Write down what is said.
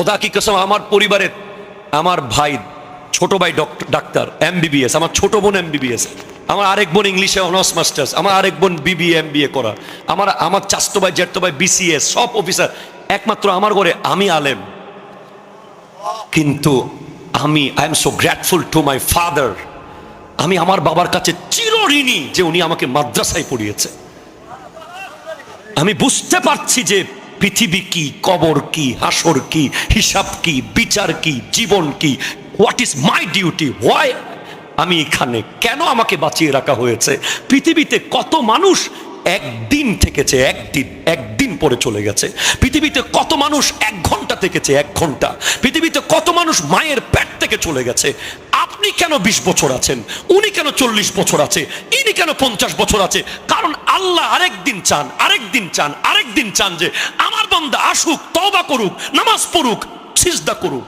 খোদা কি কসম, আমার পরিবারের আমার ভাই ছোট ভাই ডাক্তার এমবিবিএস, আমার ছোট বোন এমবিবিএস, আমার আরেক বোন ইংলিশে অনার্স মাস্টার্স, আমার আরেক বোন বিবিএ এমবিএ করা, আমার চাচতো ভাই জ্যাঠতো ভাই বিসিএস, সব অফিসার। একমাত্র আমার ঘরে আমি আলেম। কিন্তু I am so grateful to my father. আমি আমার বাবার কাছে চিরঋণী যে উনি আমাকে মাদ্রাসায় পড়িয়েছে। আমি বুঝতে পারছি যে পৃথিবী কি, কবর কি, হাসর কি, হিসাব কি, বিচার কি, জীবন কি। What is my duty, why আমি এখানে, কেন আমাকে বাঁচিয়ে রাখা হয়েছে। পৃথিবীতে কত মানুষ একদিন থেকেছে, একদিন পরে চলে গেছে। পৃথিবীতে কত মানুষ 1 ঘন্টা থেকেছে, 1 ঘন্টা। পৃথিবীতে কত মানুষ মায়ের পেট থেকে চলে গেছে। আপনি কেন 20 বছর আছেন, উনি কেন 40 বছর আছে, ইনি কেন 50 বছর আছে? কারণ আল্লাহ আরেকদিন চান যে আমার বান্দা আসুক, তওবা করুক, নামাজ পড়ুক, সিজদা করুক।